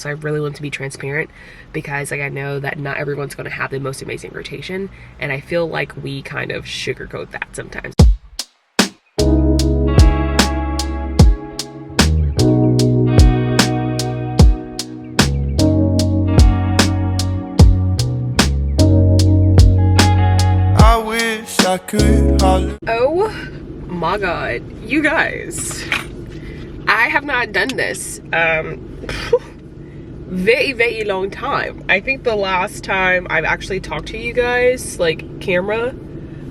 also I really want to be transparent because like I know that not everyone's going to have the most amazing rotation, and I feel like we kind of sugarcoat that sometimes. Oh my god, you guys, I have not done this very long time. I think the last time I've actually talked to you guys like camera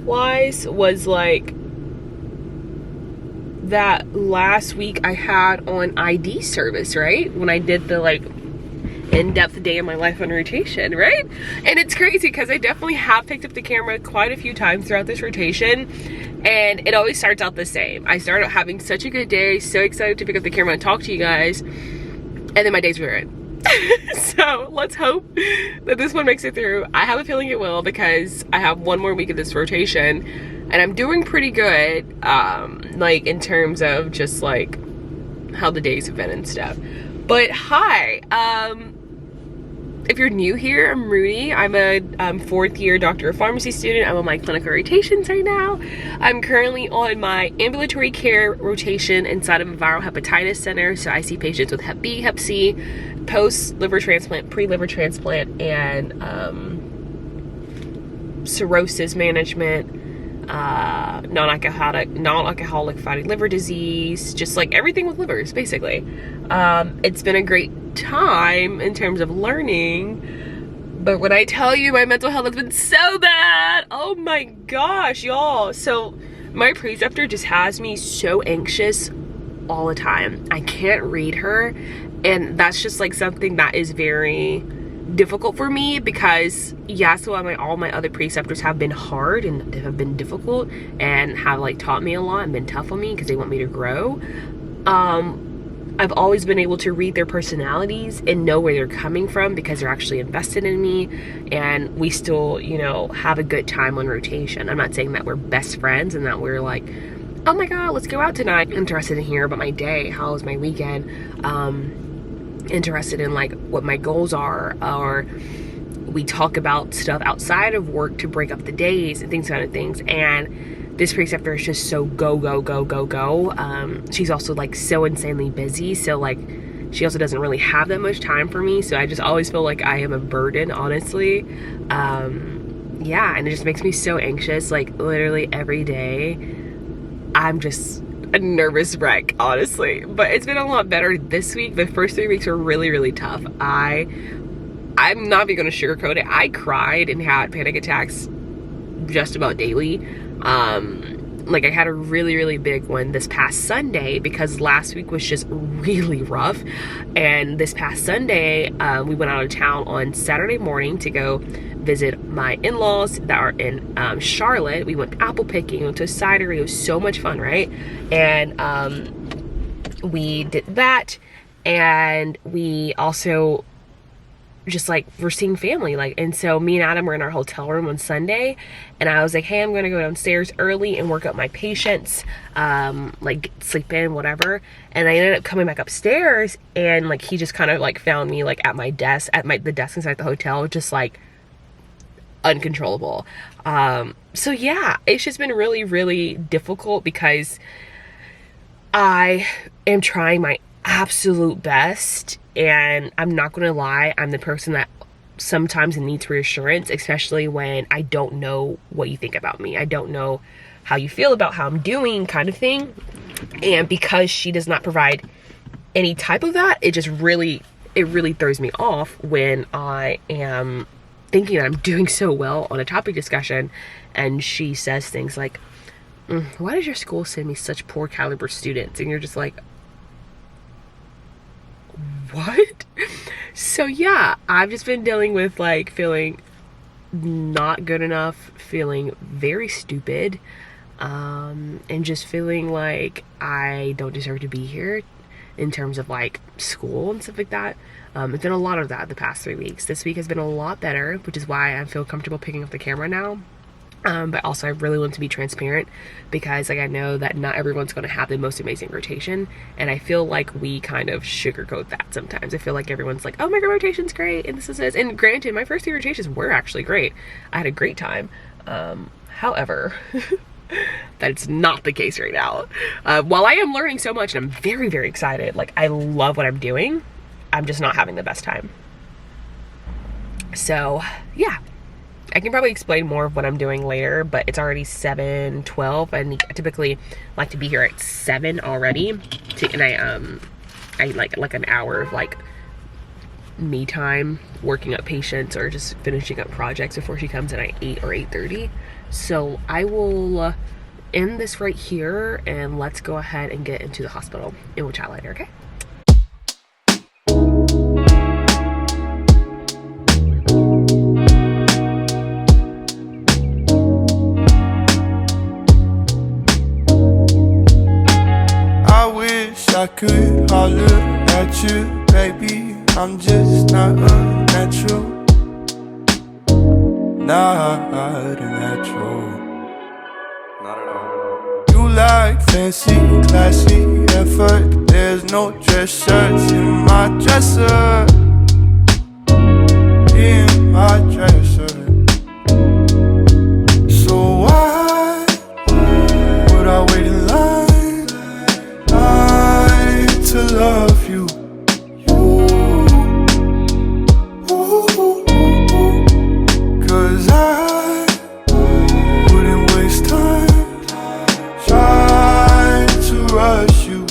wise was like that last week I had on ID service, right? When I did the like in-depth day of my life on rotation, right? And it's crazy because I definitely have picked up the camera quite a few times throughout this rotation, and it always starts out the same. I start out having such a good day, so excited to pick up the camera and talk to you guys, and then my day's ruined. So let's hope that this one makes it through. I have a feeling it will because I have one more week of this rotation and I'm doing pretty good, like in terms of just like how the days have been and stuff. But hi, if you're new here, I'm Rudy. I'm a fourth year Doctor of Pharmacy student. I'm on my clinical rotations right now. I'm currently on my ambulatory care rotation inside of a viral hepatitis center. So I see patients with Hep B, Hep C, post-liver transplant, pre-liver transplant, and cirrhosis management, non-alcoholic fatty liver disease, just like everything with livers, basically. It's been a great time in terms of learning, but when I tell you my mental health has been so bad, oh my gosh, y'all. So my preceptor just has me so anxious all the time. I can't read her, and that's just like something that is very difficult for me because so all my other preceptors have been hard and have been difficult and have like taught me a lot and been tough on me because they want me to grow. I've always been able to read their personalities and know where they're coming from because they're actually invested in me, and we still, you know, have a good time on rotation. I'm not saying that we're best friends and that we're like, oh my god, let's go out tonight. I'm interested in hearing about my day, how was my weekend, interested in like what my goals are, or we talk about stuff outside of work to break up the days and things kind of things. And this preceptor is just so go. She's also like so insanely busy, so like she also doesn't really have that much time for me, so I just always feel like I am a burden, honestly. And it just makes me so anxious. Like literally every day I'm just a nervous wreck, honestly. But it's been a lot better this week. The first 3 weeks were really tough. I'm not even gonna sugarcoat it. I cried and had panic attacks just about daily. Like I had a really big one this past Sunday because last week was just really rough. And this past Sunday, we went out of town on Saturday morning to go visit my in-laws that are in Charlotte. We went apple picking, went to a cidery. It was so much fun, right? And we did that, and we also just like we're seeing family, like, and so me and Adam were in our hotel room on Sunday, and I was like, hey, I'm gonna go downstairs early and work up my patients, like sleep in, whatever. And I ended up coming back upstairs, and like he just kind of like found me like at my desk, the desk inside the hotel, just like uncontrollable. So yeah, it's just been really difficult because I am trying my absolute best, and I'm not gonna lie, I'm the person that sometimes needs reassurance, especially when I don't know what you think about me. I don't know how you feel about how I'm doing, kind of thing. And because she does not provide any type of that, it really throws me off when I am thinking that I'm doing so well on a topic discussion and she says things like, why does your school send me such poor caliber students? And you're just like, what? So yeah, I've just been dealing with like feeling not good enough, feeling very stupid, and just feeling like I don't deserve to be here in terms of like school and stuff like that. It's been a lot of that the past 3 weeks. This week has been a lot better, which is why I feel comfortable picking up the camera now. But also I really want to be transparent because like I know that not everyone's going to have the most amazing rotation, and I feel like we kind of sugarcoat that sometimes. I feel like everyone's like, oh, my rotation's great and this is this, and granted my first 3 rotations were actually great. I had a great time. However that's not the case right now. While I am learning so much and I'm very, very excited, like I love what I'm doing, I'm just not having the best time. So yeah, I can probably explain more of what I'm doing later, but it's already 7:12 and I typically like to be here at 7 already. And I like an hour of like me time working up patients or just finishing up projects before she comes in at 8 or 8:30. So I will end this right here and let's go ahead and get into the hospital, and we'll chat later, okay? I could holler at you, baby, I'm just not a natural. Not a natural. Not at all. You like fancy, classy effort. There's no dress shirts in my dresser. In my dresser. So why would I wait in line to love you? Cause I wouldn't waste time trying to rush you.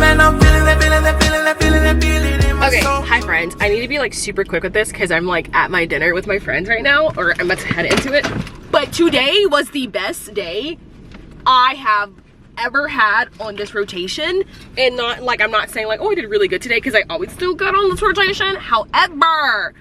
Man, I'm feeling it in my soul. Okay, hi friends. I need to be like super quick with this because I'm like at my dinner with my friends right now, or I'm about to head into it. But today was the best day I have ever had on this rotation, and not like, I'm not saying like, oh, I did really good today, because I always do good on this rotation. However,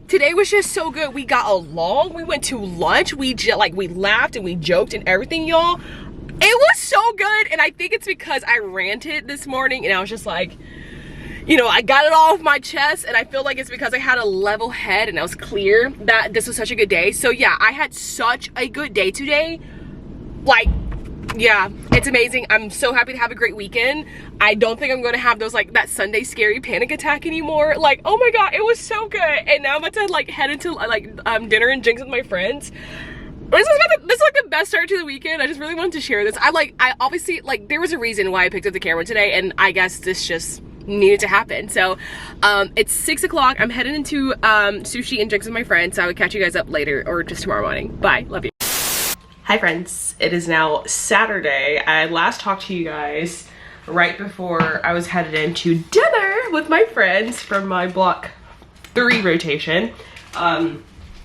today was just so good. We got along, we went to lunch, we laughed and we joked and everything, y'all. It was so good, and I think it's because I ranted this morning and I was just like, you know, I got it all off my chest, and I feel like it's because I had a level head and I was clear that this was such a good day. So yeah, I had such a good day today. Like, yeah, it's amazing. I'm so happy to have a great weekend. I don't think I'm going to have those like that Sunday scary panic attack anymore. Like, oh my god, it was so good. And now I'm about to like head into like dinner and drinks with my friends. This is like the best start to the weekend. I just really wanted to share this. I obviously, like, there was a reason why I picked up the camera today, and I guess this just needed to happen. So it's 6 o'clock. I'm heading into sushi and drinks with my friends, so I would catch you guys up later or just tomorrow morning. Bye, love you. Hi friends, it is now Saturday. I last talked to you guys right before I was headed into dinner with my friends from my block 3 rotation.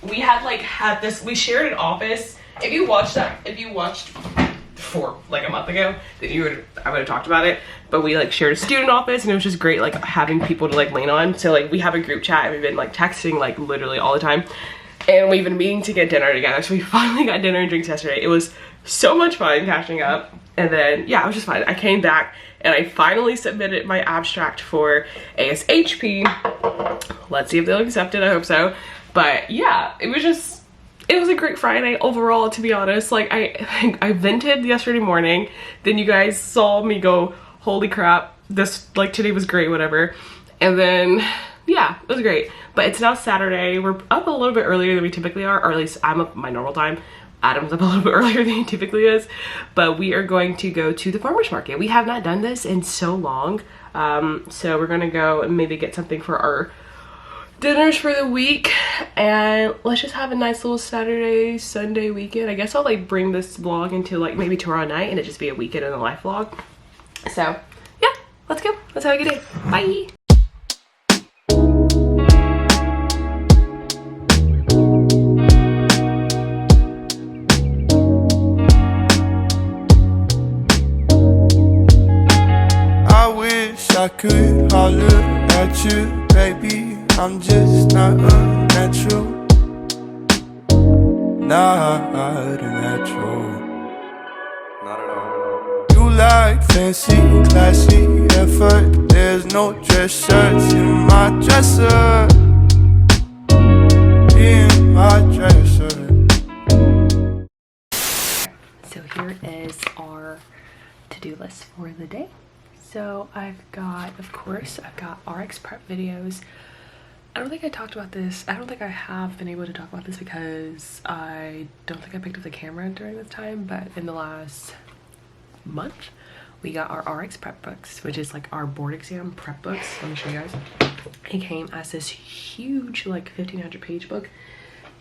We had this, we shared an office. If you watched for like a month ago, then I would have talked about it. But we like shared a student office, and it was just great like having people to like lean on. So like we have a group chat, and we've been like texting like literally all the time. And we've been meeting to get dinner together. So we finally got dinner and drinks yesterday. It was so much fun catching up. And then yeah, it was just fun. I came back and I finally submitted my abstract for ASHP. Let's see if they'll accept it, I hope so. But yeah, it was a great Friday overall, to be honest. Like I vented yesterday morning, then you guys saw me go, holy crap, this like today was great, whatever. And then yeah, it was great. But it's now Saturday. We're up a little bit earlier than we typically are, or at least I'm up my normal time. Adam's up a little bit earlier than he typically is. But we are going to go to the farmer's market. We have not done this in so long. So we're gonna go and maybe get something for our dinners for the week, and let's just have a nice little Saturday, Sunday weekend. I guess I'll like bring this vlog into like maybe tomorrow night and it just be a weekend in the life vlog. So yeah, let's go. Let's have a good day. Bye. I wish I could holler at you, baby, I'm just not a natural. Not a natural. Not at all. You like fancy, classy effort. There's no dress shirts in my dresser. in my dresser. So here is our to-do list for the day. So I've got, of course, I've got RX prep videos. I don't think I talked about this. I don't think I have been able to talk about this because I don't think I picked up the camera during this time, but in the last month, we got our RX prep books, which is like our board exam prep books. Let me show you guys. It came as this huge, like 1,500 page book,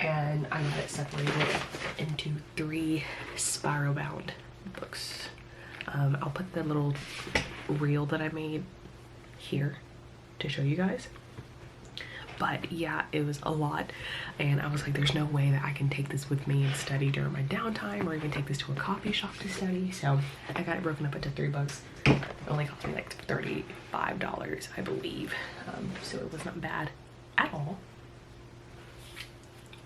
and I got it separated into 3 spiral bound books. I'll put the little reel that I made here to show you guys. But yeah, it was a lot, and I was like, there's no way that I can take this with me and study during my downtime, or even take this to a coffee shop to study. So I got it broken up into 3 books. It only cost me like $35, I believe. So it was not bad at all,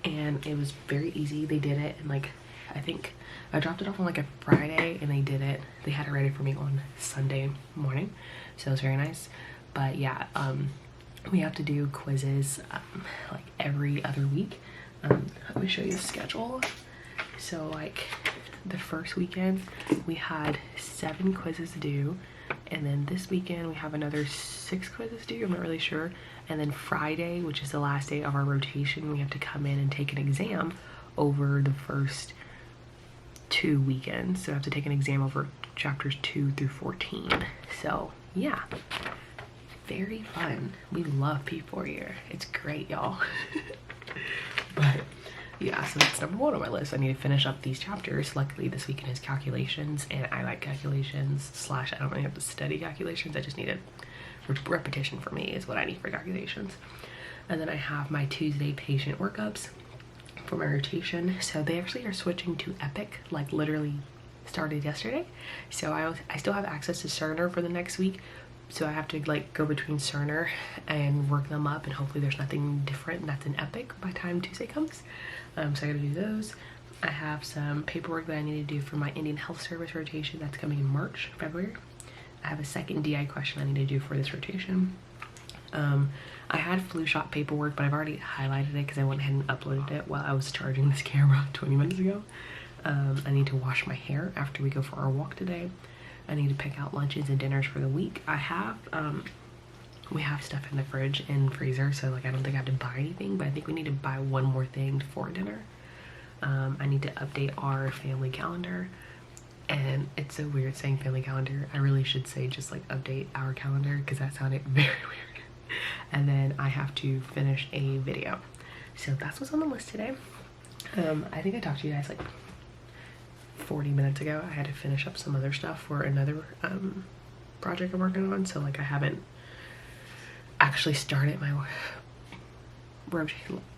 and it was very easy. They did it, and like, I think I dropped it off on like a Friday, and they did it. They had it ready for me on Sunday morning, so it was very nice. But yeah, we have to do quizzes like every other week. Let me show you the schedule. So like the first weekend we had 7 quizzes due, and then this weekend we have another 6 quizzes due. I'm not really sure. And then Friday, which is the last day of our rotation, we have to come in and take an exam over the first 2 weekends. So I have to take an exam over chapters 2 through 14. So yeah, very fun. We love P4 year. It's great, y'all. But yeah, so that's number 1 on my list. I need to finish up these chapters. Luckily this weekend is calculations, and I like calculations / I don't really have to study calculations. I just need a repetition for me is what I need for calculations. And then I have my Tuesday patient workups for my rotation. So they actually are switching to Epic, like literally started yesterday. So I still have access to Cerner for the next week. So I have to like go between Cerner and work them up, and hopefully there's nothing different that's in Epic by the time Tuesday comes. So I gotta do those. I have some paperwork that I need to do for my Indian Health Service rotation that's coming in February. I have a second DI question I need to do for this rotation. I had flu shot paperwork, but I've already highlighted it because I went ahead and uploaded it while I was charging this camera 20 minutes ago. I need to wash my hair after we go for our walk today. I need to pick out lunches and dinners for the week. I have, we have stuff in the fridge and freezer, so like I don't think I have to buy anything, but I think we need to buy one more thing for dinner. I need to update our family calendar, and it's so weird saying family calendar. I really should say just like update our calendar, because that sounded very weird. And then I have to finish a video. So that's what's on the list today. I think I talked to you guys like 40 minutes ago. I had to finish up some other stuff for another project I'm working on, so like I haven't actually started my I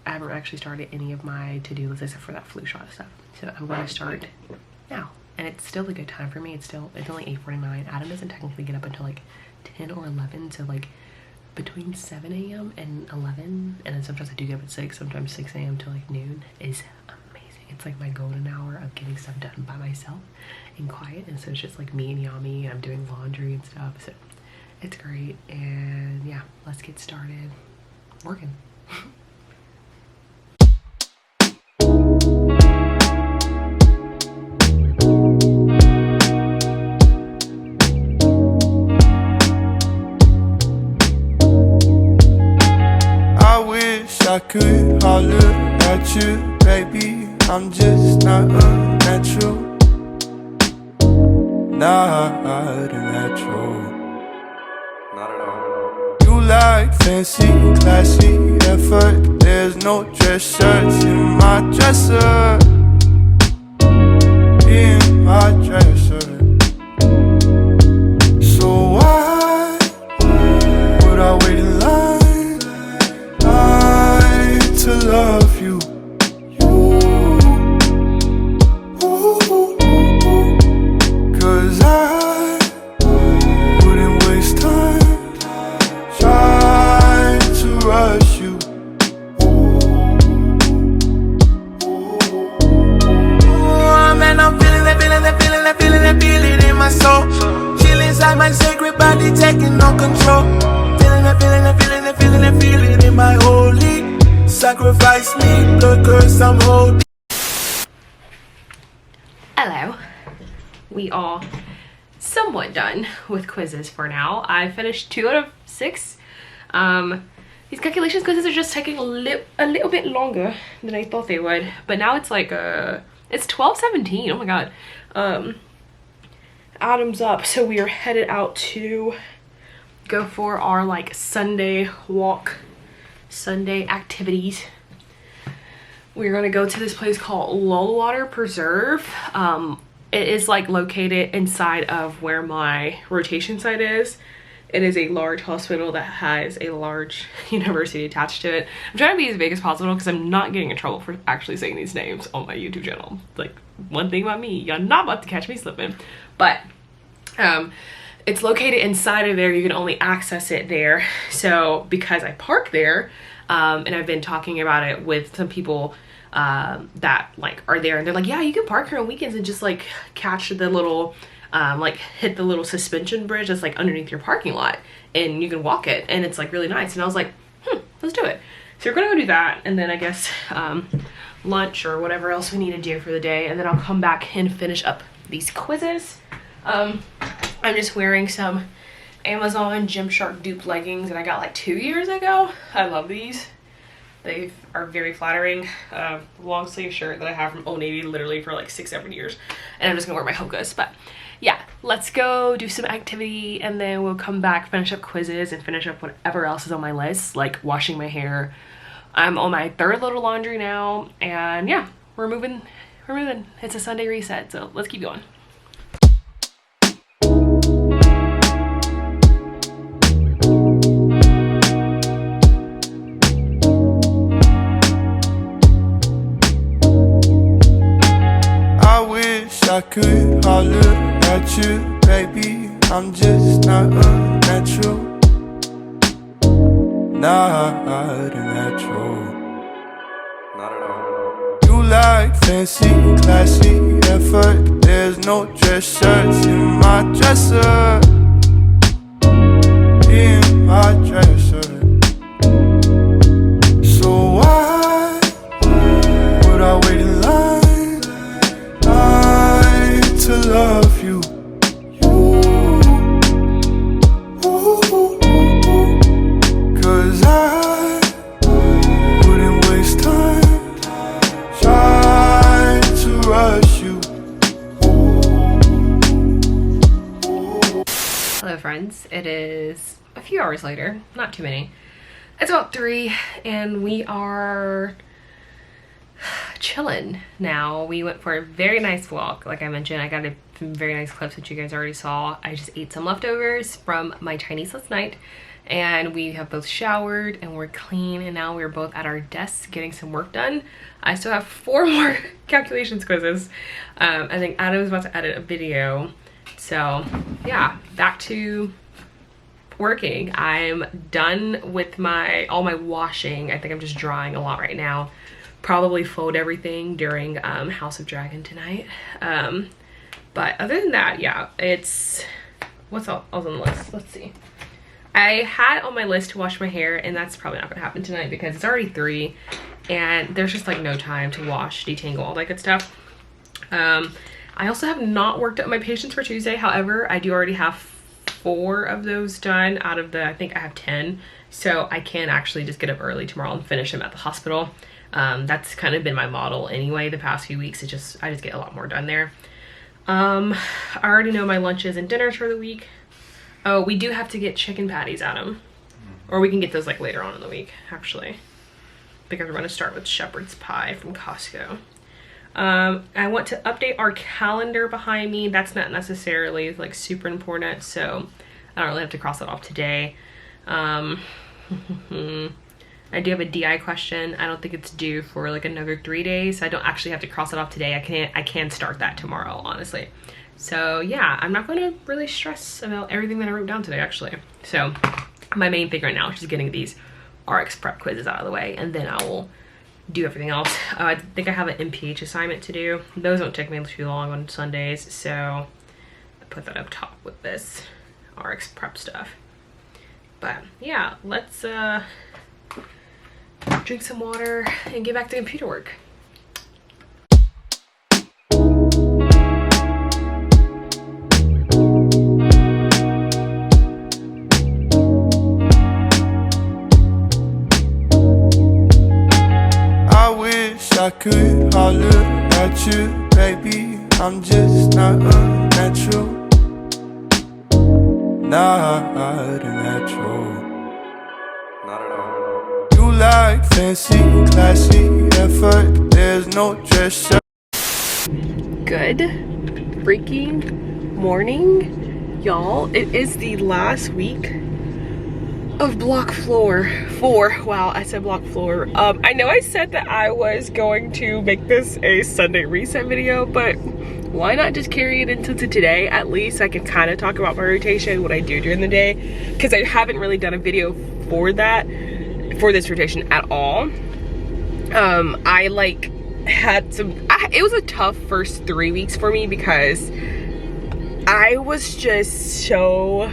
haven't actually started any of my to-do lists except for that flu shot stuff. So I'm going to start now, and it's still a good time for me. It's only 8:49. Adam doesn't technically get up until like 10 or 11, so like between 7 a.m. and 11, and then sometimes I do get up at 6, sometimes 6 a.m. to like noon is amazing. It's like my golden hour of getting stuff done by myself and quiet, and so it's just like me and Yami, and I'm doing laundry and stuff, so it's great. And yeah, let's get started working. I could holler at you, baby, I'm just not a natural. Not a natural. Not at all. You like fancy, classy effort. There's no dress shirts in my dresser. In my dresser. So why would I wait in line to love you? Cause I wouldn't waste time trying to rush you. Man, I'm feeling it in my soul. Chill inside my sacred body, taking no control. Feeling it in my holy sacrifice me, blood curse, I'm holding. Hello. We are somewhat done with quizzes for now. I finished 2 out of 6. These calculations quizzes are just taking a little bit longer than I thought they would. But now it's like it's 12:17. Oh my god. Autumn's up, so we are headed out to go for our like Sunday walk, Sunday activities. We're gonna go to this place called Lullawater Preserve. It is like located inside of where my rotation site is. It is a large hospital that has a large university attached to it. I'm trying to be as big as possible because I'm not getting in trouble for actually saying these names on my YouTube channel. Like, one thing about me, you're not about to catch me slipping. But it's located inside of there. You can only access it there. So because I park there, and I've been talking about it with some people that like are there, and they're like, yeah, you can park here on weekends and just like catch the little like hit the little suspension bridge that's like underneath your parking lot, and you can walk it, and it's like really nice. And I was like, let's do it. So we're gonna go do that, and then I guess lunch or whatever else we need to do for the day, and then I'll come back and finish up these quizzes. I'm just wearing some Amazon Gymshark dupe leggings that I got like 2 years ago. I love these. They are very flattering. Long sleeve shirt that I have from Old Navy literally for like 6-7 years. And I'm just gonna wear my Hoka's. But yeah, let's go do some activity, and then we'll come back, finish up quizzes, and finish up whatever else is on my list, like washing my hair. I'm on my 3rd load of laundry now, and yeah, we're moving. It's a Sunday reset, so let's keep going. I could holler at you, baby. I'm just not a natural. Not a natural. Not at all. You like fancy, classy effort. There's no dress shirts in my dresser. In my dresser. So why would I wait in line to love you? Cause I wouldn't waste time trying to rush you. Hello friends, it is a few hours later, not too many. It's about 3 and we are chilling now. We went for a very nice walk. Like I mentioned, I got some very nice clips that you guys already saw. I just ate some leftovers from my Chinese last night, and we have both showered and we're clean, and now we're both at our desks getting some work done. I still have 4 more calculations quizzes. I think Adam's about to edit a video, so yeah, back to working. I'm done with all my washing. I think I'm just drying a lot right now. Probably fold everything during House of Dragon tonight. But other than that, yeah, it's what's else on the list? Let's see. I had on my list to wash my hair, and that's probably not gonna happen tonight because it's already 3 and there's just like no time to wash, detangle, all that good stuff. I also have not worked up my patients for Tuesday. However, I do already have 4 of those done out of the, I think I have 10. So I can actually just get up early tomorrow and finish them at the hospital. That's kind of been my model anyway the past few weeks. I just get a lot more done there. I already know my lunches and dinners for the week. Oh, we do have to get chicken patties, Adam. Or we can get those like later on in the week, actually. Because we're going to start with shepherd's pie from Costco. I want to update our calendar behind me. That's not necessarily like super important, so I don't really have to cross that off today. I do have a DI question. I don't think it's due for like another 3 days. So I don't actually have to cross it off today. I can start that tomorrow, honestly. So yeah, I'm not going to really stress about everything that I wrote down today, actually. So my main thing right now is just getting these RX prep quizzes out of the way, and then I will do everything else. I think I have an MPH assignment to do. Those don't take me too long on Sundays, so I put that up top with this RX prep stuff. But yeah, let's drink some water, and get back to computer work. I wish I could holler at you, baby. I'm just not a natural. Not a natural. Not at all. You like fancy, classy effort. There's no dress shirt. Good freaking morning, y'all. It is the last week of block floor 4. Wow, I said block floor. I know I said that I was going to make this a Sunday reset video, but why not just carry it into today? At least I can kind of talk about my rotation, what I do during the day, because I haven't really done a video for that, for this rotation at all. I like had some, it was a tough first 3 weeks for me because I was just so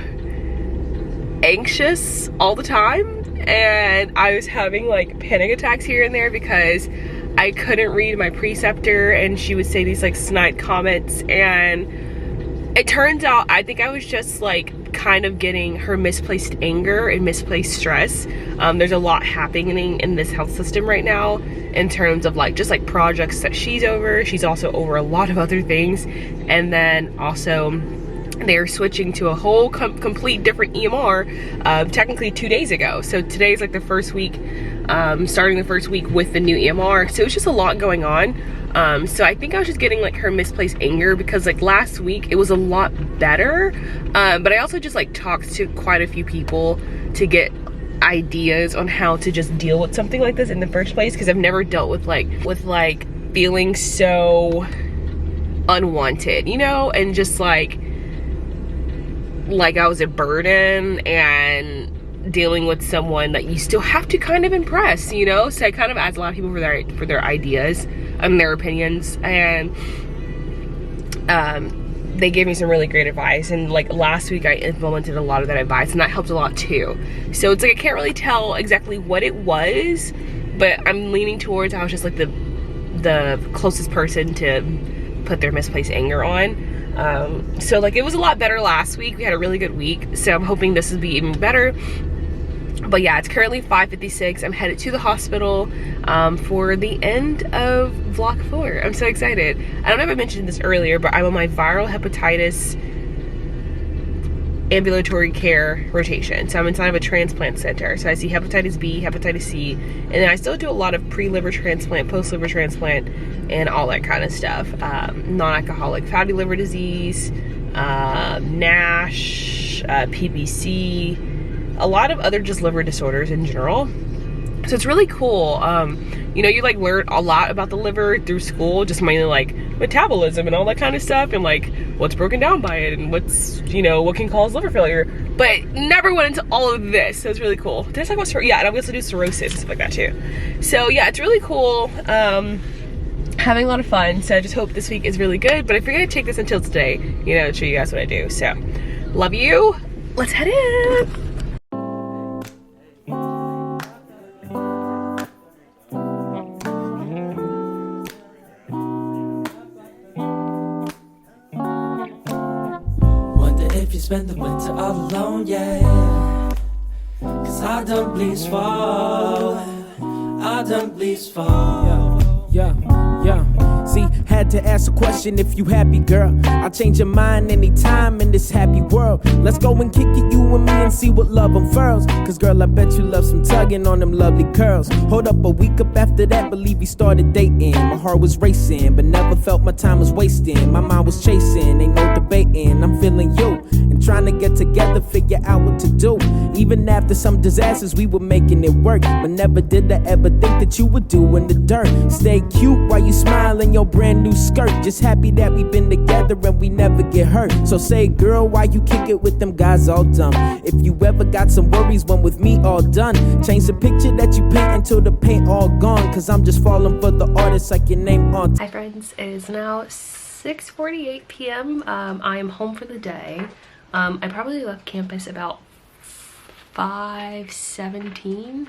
anxious all the time, and I was having like panic attacks here and there because I couldn't read my preceptor and she would say these like snide comments, and it turns out I think I was just like kind of getting her misplaced anger and misplaced stress. There's a lot happening in this health system right now in terms of like just like projects that she's over. She's also over a lot of other things, and then also they're switching to a whole complete different EMR technically 2 days ago. So today's like the first week, starting the first week with the new EMR. So it's just a lot going on. So I think I was just getting like her misplaced anger because like last week it was a lot better. But I also just like talked to quite a few people to get ideas on how to just deal with something like this in the first place, because I've never dealt with like feeling so unwanted, you know, and just like I was a burden and dealing with someone that you still have to kind of impress, you know. So I kind of asked a lot of people for their ideas and their opinions, and they gave me some really great advice, and like last week I implemented a lot of that advice, and that helped a lot too. So it's like I can't really tell exactly what it was, but I'm leaning towards I was just like the closest person to put their misplaced anger on. So like it was a lot better last week. We had a really good week, so I'm hoping this will be even better. But yeah, it's currently 5:56. I'm headed to the hospital for the end of block 4. I'm so excited. I don't know if I mentioned this earlier, but I'm on my viral hepatitis ambulatory care rotation. So I'm inside of a transplant center. So I see hepatitis B, hepatitis C, and then I still do a lot of pre-liver transplant, post-liver transplant, and all that kind of stuff. Non-alcoholic fatty liver disease, NASH, PBC, a lot of other just liver disorders in general. So it's really cool. You know, you like learn a lot about the liver through school, just mainly like metabolism and all that kind of stuff, and like what's broken down by it, and what's, you know, what can cause liver failure, but never went into all of this. So it's really cool. Did I talk about yeah, and I also do cirrhosis and stuff like that too. So yeah, it's really cool. Having a lot of fun. So I just hope this week is really good, but if you're gonna take this until today, you know, to show you guys what I do. So love you. Let's head in. Spend the winter all alone, yeah. Cause I don't please fall. I don't please fall. Yeah. See, had to ask a question if you happy, girl. I'll change your mind anytime in this happy world. Let's go and kick it, you and me, and see what love unfurls. Cause girl, I bet you love some tugging on them lovely curls. Hold up, a week up after that, believe we started dating. My heart was racing, but never felt my time was wasting. My mind was chasing, ain't no debating. I'm feeling you, and trying to get together, figure out what to do. Even after some disasters, we were making it work. But never did I ever think that you would do in the dirt. Stay cute while you smile in your brand new skirt. Just happy that we've been together and we never get hurt. So say, girl, why you kick it with them guys all dumb? If you ever got some worries when with me all done, change the picture that you paint until the paint all gone. Cause I'm just falling for the artist like your name on. Hi friends, it is now 6:48 p.m. I am home for the day. I probably left campus about 5:17.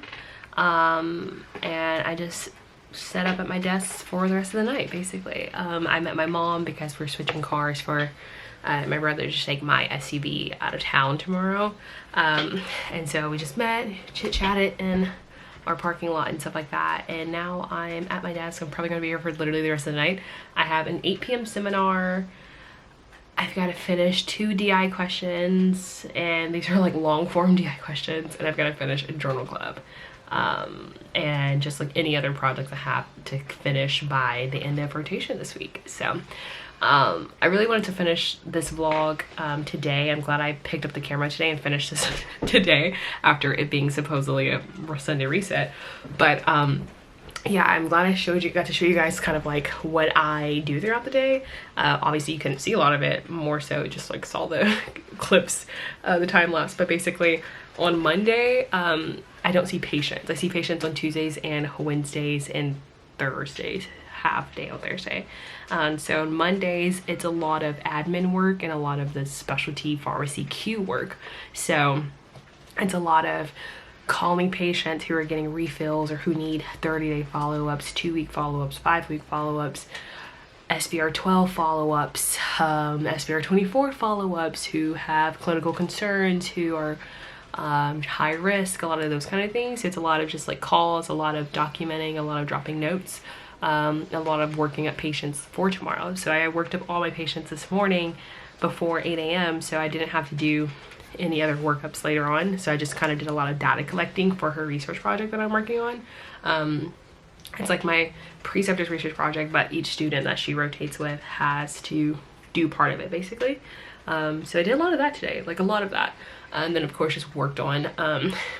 and I just set up at my desk for the rest of the night, basically. I met my mom because we're switching cars for my brother to take my SUV out of town tomorrow. And so we just met, chit-chatted in our parking lot and stuff like that. And now I'm at my desk. I'm probably gonna be here for literally the rest of the night. I have an 8 p.m. seminar. I've got to finish 2 DI questions, and these are like long form DI questions, and I've got to finish a journal club. And just like any other projects I have to finish by the end of rotation this week. So I really wanted to finish this vlog today. I'm glad I picked up the camera today and finished this today after it being supposedly a Sunday reset. But yeah, I'm glad I got to show you guys kind of like what I do throughout the day. Obviously you couldn't see a lot of it, more so just like saw the clips, the time lapse. But basically on Monday, I don't see patients. I see patients on Tuesdays and Wednesdays and Thursdays, half day on Thursday. So on Mondays, it's a lot of admin work and a lot of the specialty pharmacy queue work. So it's a lot of calling patients who are getting refills or who need 30-day follow-ups, 2-week follow-ups, 5-week follow-ups, SVR 12 follow-ups, SVR 24 follow-ups, who have clinical concerns, who are high risk, a lot of those kind of things. It's a lot of just like calls, a lot of documenting, a lot of dropping notes, a lot of working up patients for tomorrow. So I worked up all my patients this morning before 8 a.m. so I didn't have to do any other workups later on. So I just kind of did a lot of data collecting for her research project that I'm working on. It's like my preceptor's research project, but each student that she rotates with has to do part of it basically. So I did a lot of that today, like a lot of that. And then of course just worked on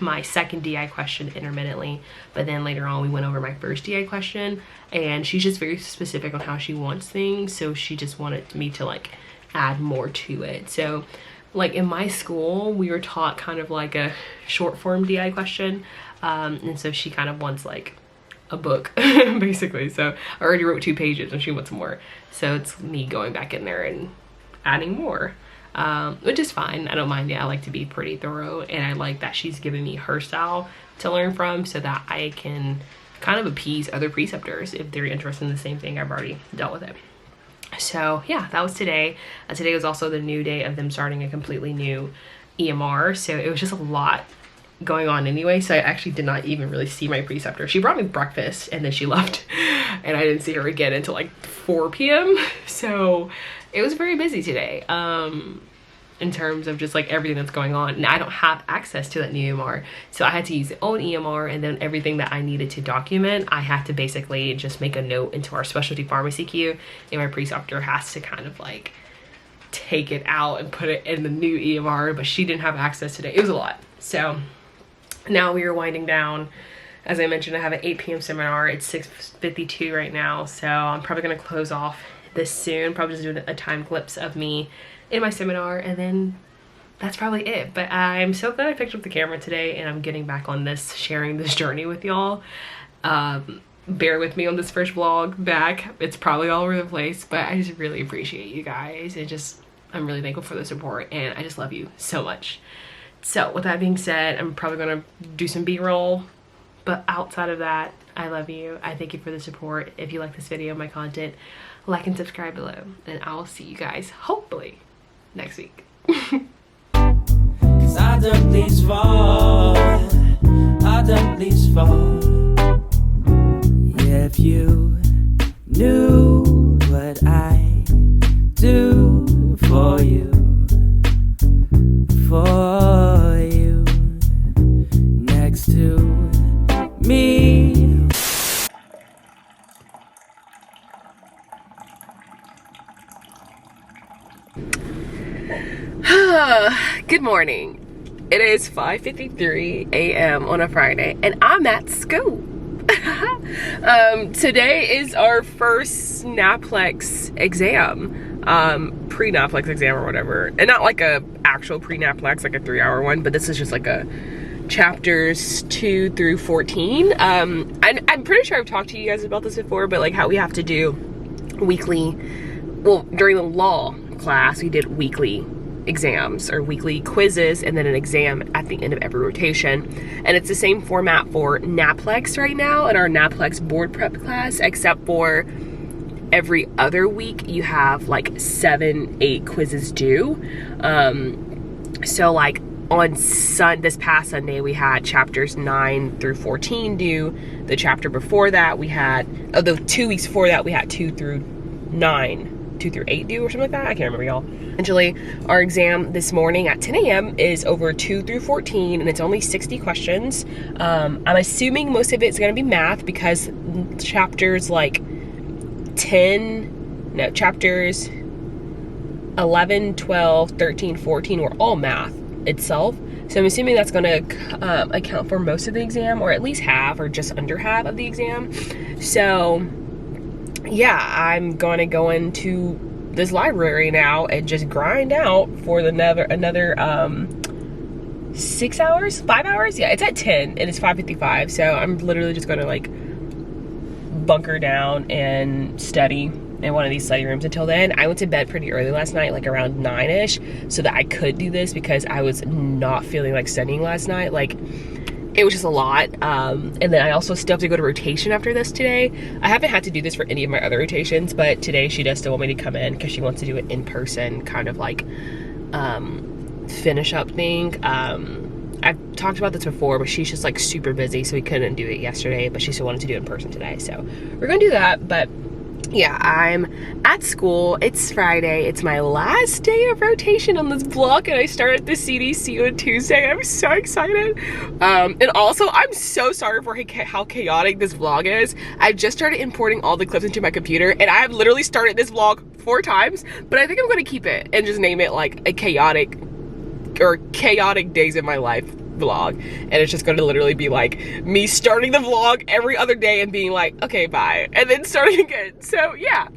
my second DI question intermittently, but then later on we went over my first DI question, and she's just very specific on how she wants things, so she just wanted me to like add more to it. So like in my school we were taught kind of like a short form DI question, and so she kind of wants like a book basically. So I already wrote 2 pages and she wants more, so it's me going back in there and adding more. Which is fine. I don't mind it. I like to be pretty thorough, and I like that she's giving me her style to learn from so that I can kind of appease other preceptors if they're interested in the same thing. I've already dealt with it. So yeah, that was today. Today was also the new day of them starting a completely new EMR, so it was just a lot going on anyway, so I actually did not even really see my preceptor. She brought me breakfast and then she left, and I didn't see her again until like 4 p.m. So it was very busy today in terms of just like everything that's going on, and I don't have access to that new EMR, so I had to use the old EMR, and then everything that I needed to document I had to basically just make a note into our specialty pharmacy queue, and my preceptor has to kind of like take it out and put it in the new EMR, but she didn't have access today. It was a lot. So now we are winding down. As I mentioned, I have an 8 p.m. seminar. It's 6:52 right now, so I'm probably gonna close off this soon, probably just do a time clips of me in my seminar, and then that's probably it. But I'm so glad I picked up the camera today and I'm getting back on this, sharing this journey with y'all. Bear with me on this first vlog back. It's probably all over the place, but I just really appreciate you guys. I'm really thankful for the support, and I just love you so much. So with that being said, I'm probably gonna do some B-roll, but outside of that, I love you. I thank you for the support. If you like this video, my content, like and subscribe below, and I will see you guys hopefully next week. 'Cause I don't please fall, I don't please fall. If you knew what I do for you, next to me. Good morning. It is 5:53 a.m. on a Friday, and I'm at school. Today is our first NAPLEX exam, pre-NAPLEX exam or whatever, and not like a actual pre-NAPLEX, like a 3-hour one, but this is just like a chapters 2 through 14. I'm pretty sure I've talked to you guys about this before, but like how we have to do weekly, well, during the law class we did weekly exams or weekly quizzes and then an exam at the end of every rotation. And it's the same format for NAPLEX right now in our NAPLEX board prep class, except for every other week you have like 7-8 quizzes due. So like on this past Sunday we had chapters 9 through 14 due. The chapter before that we had, the 2 weeks before that we had 2 through 8 due or something like that. I can't remember, y'all. Eventually, our exam this morning at 10 a.m. is over 2 through 14 and it's only 60 questions. I'm assuming most of it's going to be math because chapters 11, 12, 13, 14 were all math itself. So I'm assuming that's going to account for most of the exam, or at least half or just under half of the exam. So yeah, I'm going to go into this library now and just grind out for another 6 hours, 5 hours. Yeah, it's at 10 and it's 5:55. So I'm literally just going to like bunker down and study in one of these study rooms until then. I went to bed pretty early last night, like around 9ish, so that I could do this because I was not feeling like studying last night. Like, it was just a lot. And then I also still have to go to rotation after this today. I haven't had to do this for any of my other rotations, but today she does still want me to come in because she wants to do it in person, kind of like finish up thing. I've talked about this before, but she's just like super busy, so we couldn't do it yesterday, but she still wanted to do it in person today. So we're gonna do that. But yeah, I'm at school. It's Friday. It's my last day of rotation on this block, and I start at the CDC on Tuesday. I'm so excited. And also, I'm so sorry for how chaotic this vlog is. I've just started importing all the clips into my computer, and I have literally started this vlog 4 times, but I think I'm gonna keep it and just name it like a chaotic days in my life vlog, and it's just going to literally be like me starting the vlog every other day and being like, okay, bye, and then starting again. So yeah,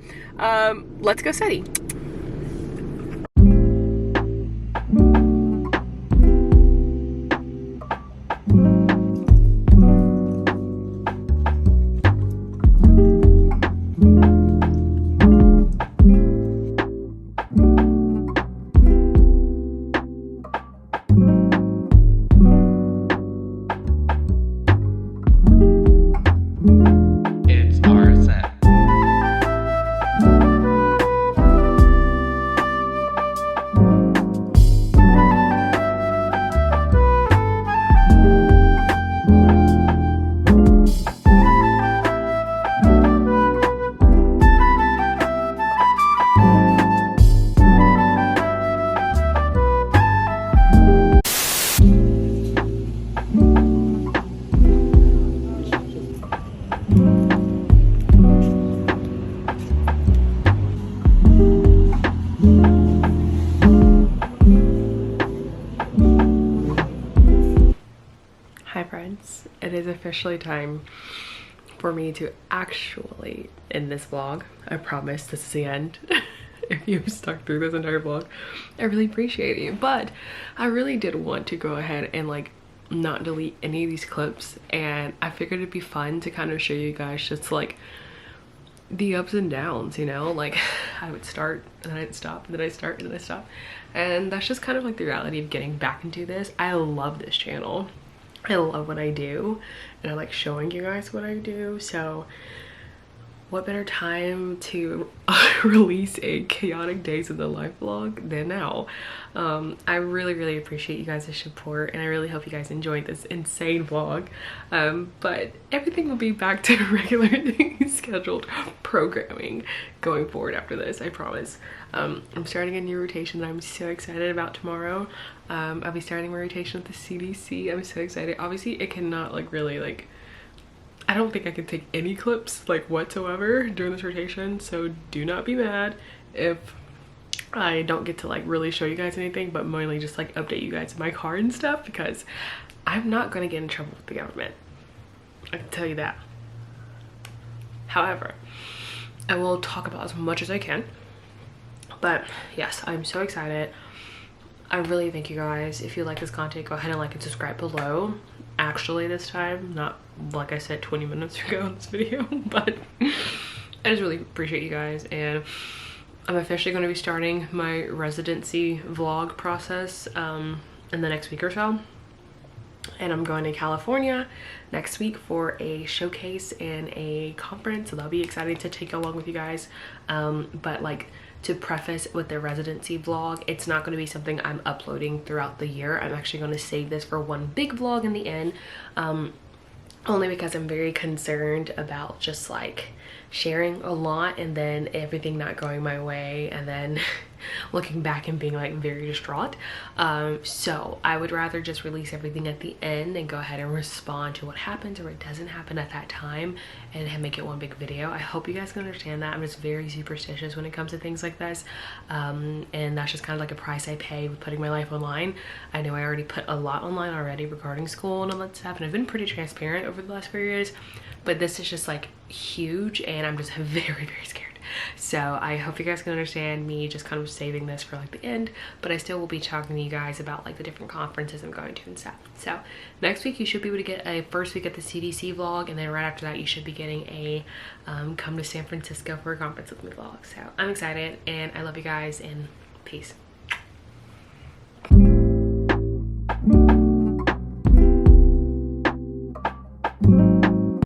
let's go study. It is officially time for me to actually end this vlog. I promise this is the end. If you've stuck through this entire vlog, I really appreciate you. But I really did want to go ahead and like not delete any of these clips, and I figured it'd be fun to kind of show you guys just like the ups and downs, you know, like I would start and then I'd stop and then I'd start and then I'd stop, and that's just kind of like the reality of getting back into this. I love this channel. I love what I do, and I like showing you guys what I do, so what better time to release a chaotic days in the life vlog than now. I really appreciate you guys' support, and I really hope you guys enjoyed this insane vlog. But everything will be back to regularly scheduled programming going forward after this, I promise. I'm starting a new rotation that I'm so excited about tomorrow. I'll be starting my rotation at the CDC. I'm so excited. Obviously it cannot like really like, I don't think I can take any clips like whatsoever during this rotation, so do not be mad if I don't get to like really show you guys anything, but mainly just like update you guys in my car and stuff, because I'm not gonna get in trouble with the government, I can tell you that. However, I will talk about as much as I can. But yes, I'm so excited. I really thank you guys. If you like this content, go ahead and like and subscribe below. Actually this time, not like I said 20 minutes ago in this video, but I just really appreciate you guys, and I'm officially going to be starting my residency vlog process in the next week or so. And I'm going to California next week for a showcase and a conference, so that'll be exciting to take along with you guys. But like, to preface with the residency vlog, it's not going to be something I'm uploading throughout the year. I'm actually going to save this for one big vlog in the end, only because I'm very concerned about just like sharing a lot and then everything not going my way and then looking back and being like very distraught. So I would rather just release everything at the end and go ahead and respond to what happens or what doesn't happen at that time and make it one big video. I hope you guys can understand that. I'm just very superstitious when it comes to things like this, and that's just kind of like a price I pay with putting my life online. I know I already put a lot online already regarding school and all that stuff, and I've been pretty transparent over the last few years, but this is just like huge and I'm just very scared. So I hope you guys can understand me just kind of saving this for like the end, but I still will be talking to you guys about like the different conferences I'm going to and stuff. So next week you should be able to get a first week at the CDC vlog, and then right after that you should be getting a come to San Francisco for a conference with me vlog. So I'm excited and I love you guys, and peace.